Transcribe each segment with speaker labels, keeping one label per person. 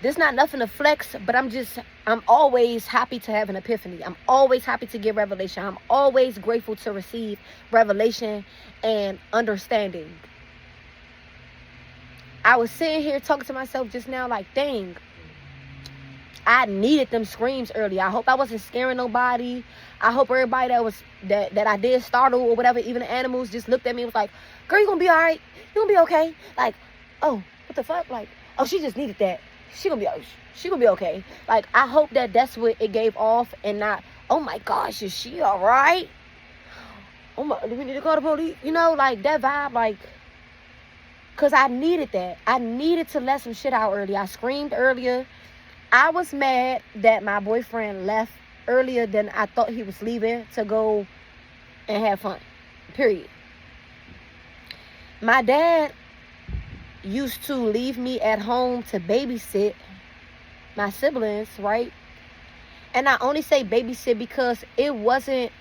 Speaker 1: This not nothing to flex, but I'm always happy to have an epiphany. I'm always happy to get revelation. I'm always grateful to receive revelation and understanding. I was sitting here talking to myself just now like, dang, I needed them screams earlier. I hope I wasn't scaring nobody. I hope everybody that I did startle or whatever, even the animals, just looked at me and was like, girl, you gonna be all right? You gonna be okay? Like, oh, what the fuck? Like, oh, she just needed that. She gonna be okay. Like, I hope that's what it gave off, and not, oh my gosh, is she all right? Oh my, do we need to call the police? You know, like that vibe, like, cause I needed that. I needed to let some shit out earlier. I screamed earlier. I was mad that my boyfriend left earlier than I thought he was leaving to go and have fun. Period. My dad used to leave me at home to babysit my siblings, right? And I only say babysit because it wasn't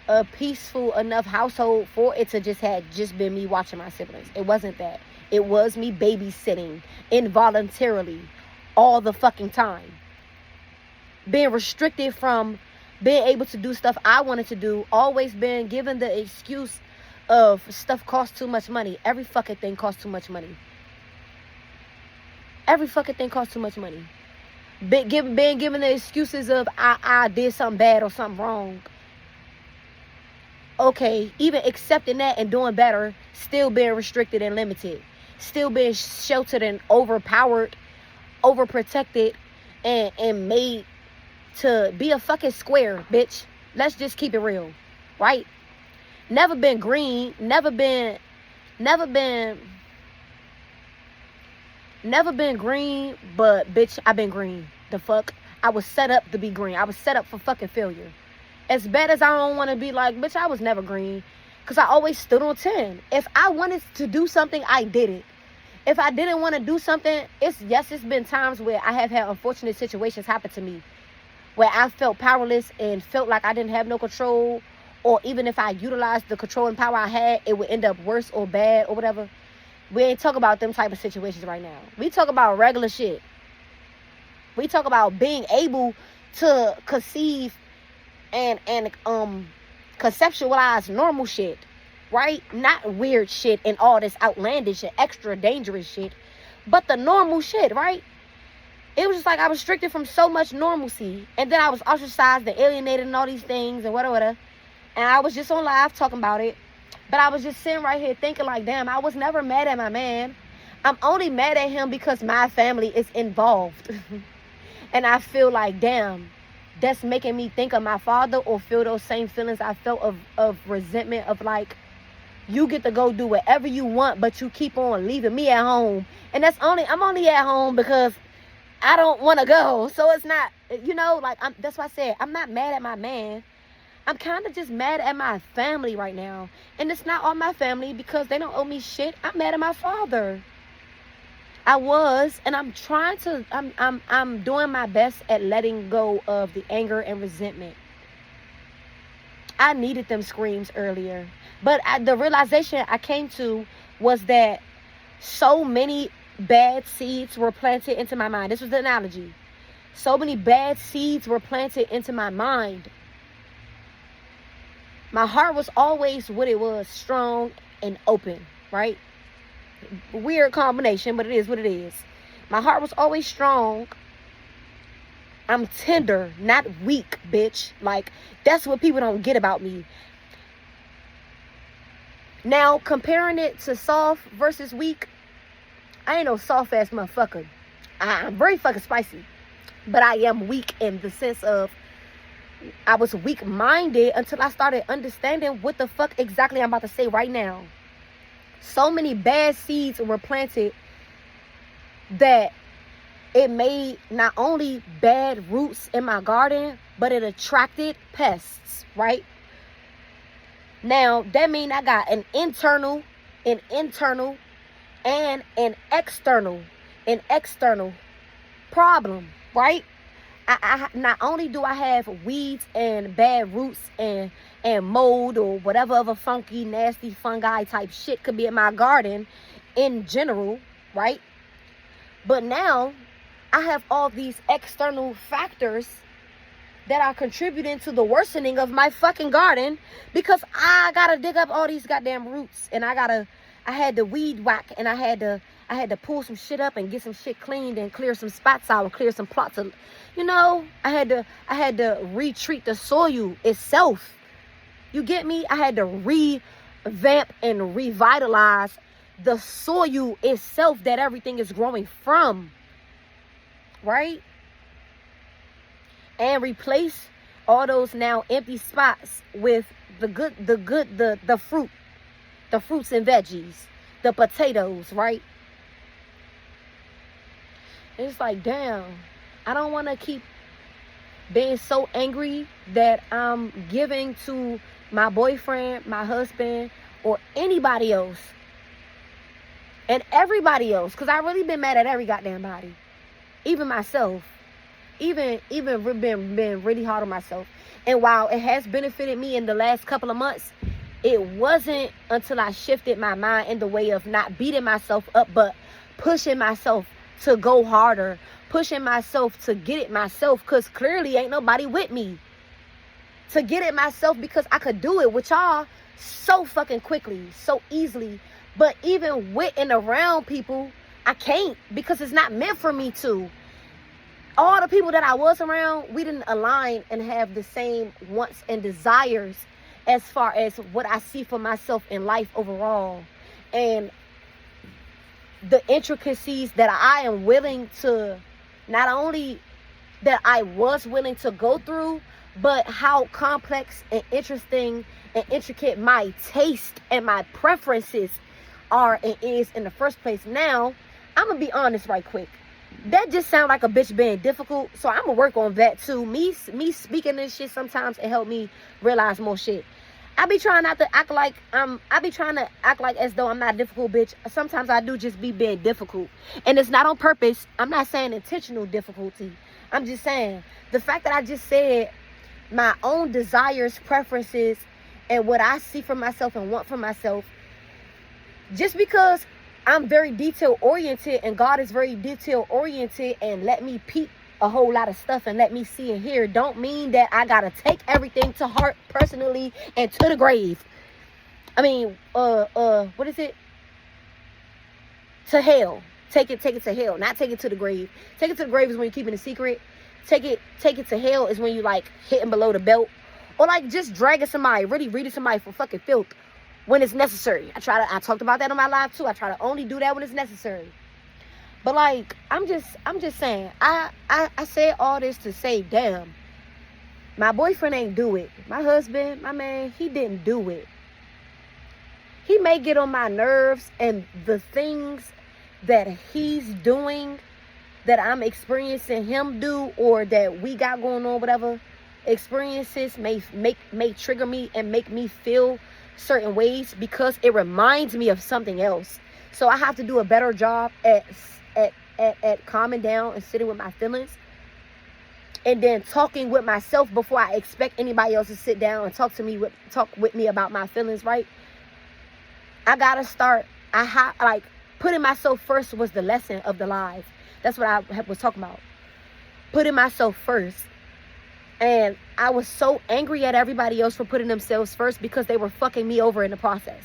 Speaker 1: a peaceful enough household for it to just been me watching my siblings. It wasn't that. It was me babysitting involuntarily all the fucking time. Being restricted from being able to do stuff I wanted to do. Always been given the excuse of stuff costs too much money. Every fucking thing costs too much money. Every fucking thing costs too much money. Being given the excuses of I did something bad or something wrong. Okay, even accepting that and doing better, still being restricted and limited. Still being sheltered and overpowered, overprotected, and made to be a fucking square, bitch. Let's just keep it real, right? Never been green, never been green, but bitch, I've been green. The fuck? I was set up to be green. I was set up for fucking failure. As bad as I don't want to be, like, bitch, I was never green. Because I always stood on 10. If I wanted to do something, I did it. If I didn't want to do something, it's been times where I have had unfortunate situations happen to me, where I felt powerless and felt like I didn't have no control, or even if I utilized the control and power I had, it would end up worse or bad or whatever. We ain't talk about them type of situations right now. We talk about regular shit. We talk about being able to conceive and conceptualize normal shit, right? Not weird shit and all this outlandish and extra dangerous shit, but the normal shit, right? It was just like I was restricted from so much normalcy, and then I was ostracized and alienated and all these things and whatever. And I was just on live talking about it, but I was just sitting right here thinking like, damn, I was never mad at my man. I'm only mad at him because my family is involved. And I feel like, damn, that's making me think of my father, or feel those same feelings I felt of resentment, of like, you get to go do whatever you want, but you keep on leaving me at home. And I'm only at home because I don't want to go. So it's not, you know, like, that's why I said, I'm not mad at my man. I'm kind of just mad at my family right now. And it's not all my family because they don't owe me shit. I'm mad at my father. I was, and I'm trying to, I'm doing my best at letting go of the anger and resentment. I needed them screams earlier. But the realization I came to was that so many bad seeds were planted into my mind. This was the analogy. So many bad seeds were planted into my mind. My heart was always what it was, strong and open, right? Weird combination, but it is what it is. My heart was always strong. I'm tender, not weak, bitch. Like, that's what people don't get about me. Now, comparing it to soft versus weak, I ain't no soft-ass motherfucker. I'm very fucking spicy. But I am weak in the sense of I was weak-minded until I started understanding what the fuck exactly I'm about to say right now. So many bad seeds were planted that it made not only bad roots in my garden, but it attracted pests, right? Now, that means I got an internal, and an external problem, right? I not only do I have weeds and bad roots and mold or whatever other funky, nasty fungi type shit could be in my garden in general, right? But now I have all these external factors that are contributing to the worsening of my fucking garden, because I gotta dig up all these goddamn roots, and I had to weed whack, and I had to pull some shit up and get some shit cleaned and clear some spots out and clear some plots of, I had to retreat the soil itself. You get me? I had to revamp and revitalize the soil itself that everything is growing from, right? And replace all those now empty spots with the fruits and veggies, the potatoes, right? It's like, damn, I don't want to keep being so angry that I'm giving to my boyfriend, my husband, or anybody else. And everybody else, because I really been mad at every goddamn body. Even myself. Even been really hard on myself. And while it has benefited me in the last couple of months, it wasn't until I shifted my mind in the way of not beating myself up, but pushing myself to go harder, pushing myself to get it myself, because clearly ain't nobody with me to get it myself, because I could do it with y'all so fucking quickly, so easily. But even with and around people, I can't, because it's not meant for me to. All the people that I was around, we didn't align and have the same wants and desires as far as what I see for myself in life overall. And the intricacies that I am willing to, not only that I was willing to go through, but how complex and interesting and intricate my taste and my preferences are and is in the first place. Now, I'm going to be honest right quick. That just sounds like a bitch being difficult, so I'm gonna work on that too. Me speaking this shit, sometimes it helped me realize more shit. I be trying not to act like as though I'm not a difficult bitch. Sometimes I do just be being difficult, and it's not on purpose. I'm not saying intentional difficulty. I'm just saying the fact that I just said my own desires, preferences, and what I see for myself and want for myself. Just because I'm very detail oriented and God is very detail oriented and let me peep a whole lot of stuff and let me see and hear, don't mean that I gotta take everything to heart personally and to the grave. I mean, what is it? To hell. Take it to hell, not take it to the grave. Take it to the grave is when you're keeping a secret. Take it to hell is when you like hitting below the belt, or like just dragging somebody, really reading somebody for fucking filth. When it's necessary. I talked about that on my live too. I try to only do that when it's necessary. But like, I'm just saying, I said all this to say, damn, my boyfriend ain't do it. My husband, my man, he didn't do it. He may get on my nerves, and the things that he's doing that I'm experiencing him do, or that we got going on, whatever experiences may trigger me and make me feel certain ways, because it reminds me of something else. So I have to do a better job at calming down and sitting with my feelings, and then talking with myself before I expect anybody else to sit down and talk with me about my feelings, right? I gotta start. Putting myself first was the lesson of the live. That's what I was talking about. Putting myself first. And I was so angry at everybody else for putting themselves first, because they were fucking me over in the process.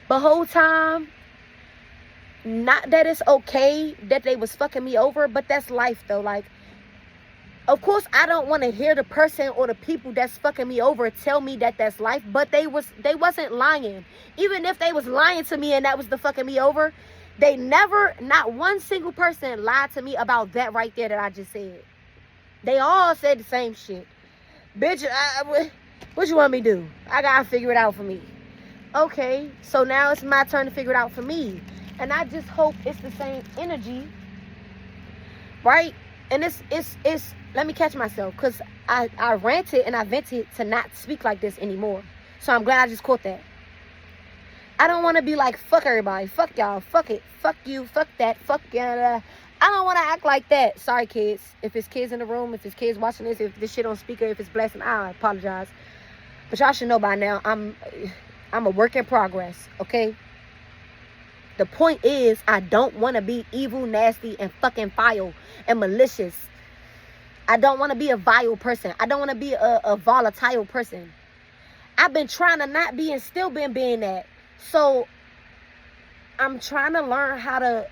Speaker 1: The whole time, not that it's okay that they was fucking me over, but that's life though. Like, of course, I don't want to hear the person or the people that's fucking me over tell me that that's life, but they wasn't lying. Even if they was lying to me and that was the fucking me over, they never, not one single person lied to me about that right there that I just said. They all said the same shit. Bitch, what you want me to do? I gotta figure it out for me. Okay, so now it's my turn to figure it out for me. And I just hope it's the same energy, right? And it's let me catch myself, because I ranted and I vented to not speak like this anymore. So I'm glad I just caught that. I don't want to be like, fuck everybody, fuck y'all, fuck it, fuck you, fuck that, fuck y'all. I don't want to act like that. Sorry, kids. If it's kids in the room, if it's kids watching this, if this shit on speaker, if it's blasting, I apologize. But y'all should know by now, I'm a work in progress, okay? The point is, I don't want to be evil, nasty, and fucking vile and malicious. I don't want to be a vile person. I don't want to be a volatile person. I've been trying to not be and still been being that. So I'm trying to learn how to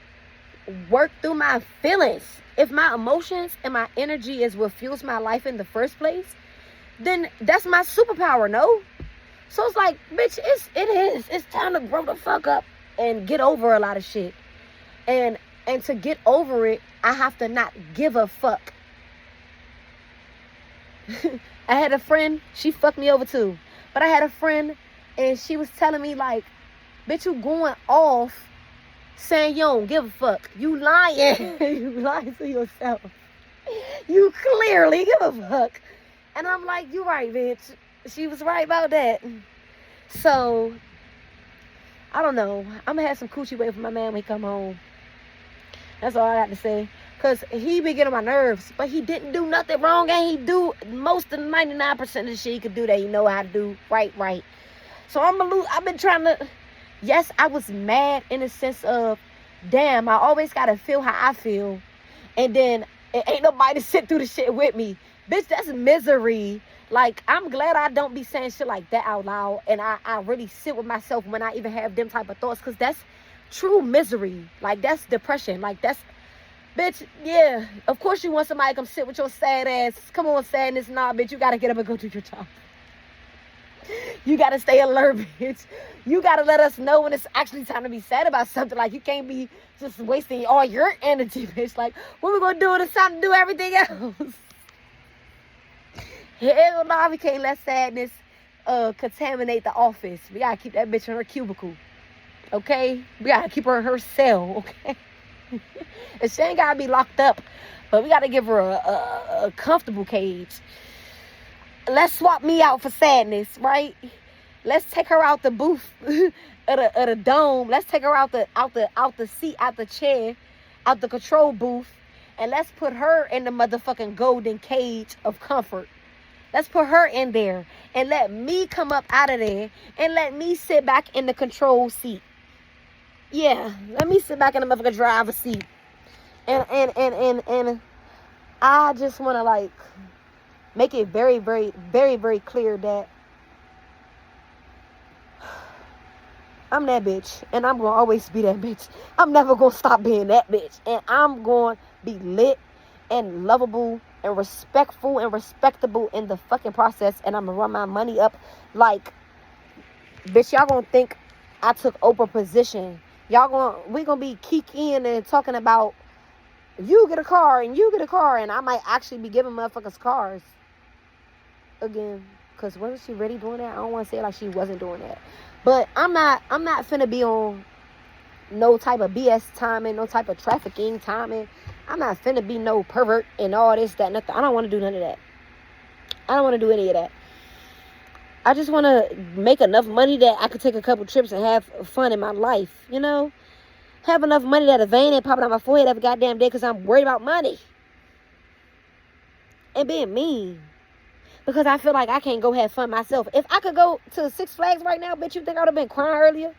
Speaker 1: work through my feelings. If my emotions and my energy is what fuels my life in the first place, then that's my superpower, no? So it's like, bitch, it's time to grow the fuck up and get over a lot of shit. And to get over it, I have to not give a fuck. I had a friend, she fucked me over too. But I had a friend and she was telling me like, bitch, you going off saying you don't give a fuck. You lying. You lying to yourself. You clearly give a fuck. And I'm like, you right, bitch. She was right about that. So, I don't know. I'm going to have some coochie wait for my man when he come home. That's all I got to say. Because he be getting on my nerves. But he didn't do nothing wrong. And he do most of the 99% of the shit he could do that he know how to do. Right. So, I've been trying to... Yes, I was mad in the sense of, damn, I always got to feel how I feel. And then it ain't nobody to sit through the shit with me. Bitch, that's misery. Like, I'm glad I don't be saying shit like that out loud. And I really sit with myself when I even have them type of thoughts. Because that's true misery. Like, that's depression. Like, that's... Bitch, yeah. Of course you want somebody to come sit with your sad ass. Come on, sadness. Nah, bitch, you got to get up and go do your job. You got to stay alert, bitch. You got to let us know when it's actually time to be sad about something. Like, you can't be just wasting all your energy, bitch. Like, what we going to do when it's time to do everything else? Hell no, we can't let sadness contaminate the office. We got to keep that bitch in her cubicle. Okay? We got to keep her in her cell, okay? And she ain't got to be locked up. But we got to give her a comfortable cage. Let's swap me out for sadness, right? Let's take her out the booth of the dome. Let's take her out the seat, out the chair, out the control booth, and let's put her in the motherfucking golden cage of comfort. Let's put her in there and let me come up out of there and let me sit back in the control seat. Yeah, let me sit back in the motherfucking driver's seat. And I just want to like make it very, very, very, very clear that I'm that bitch. And I'm going to always be that bitch. I'm never going to stop being that bitch. And I'm going to be lit and lovable and respectful and respectable in the fucking process. And I'm going to run my money up like, bitch, y'all going to think I took Oprah position. We going to be kikiing and talking about you get a car and you get a car. And I might actually be giving motherfuckers cars. Again, because wasn't she really doing that? I don't want to say like she wasn't doing that, but I'm not finna be on no type of BS timing, no type of trafficking timing. I'm not finna be no pervert and all this, that, nothing. I don't want to do none of that. I don't want to do any of that. I just want to make enough money that I could take a couple trips and have fun in my life, you know? Have enough money that a vein ain't popping out my forehead every goddamn day because I'm worried about money and being mean. Because I feel like I can't go have fun myself. If I could go to Six Flags right now, bitch, you think I would have been crying earlier?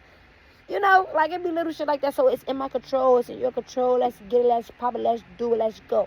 Speaker 1: You know, like it'd be little shit like that. So it's in my control. It's in your control. Let's get it. Let's pop it. Let's do it. Let's go.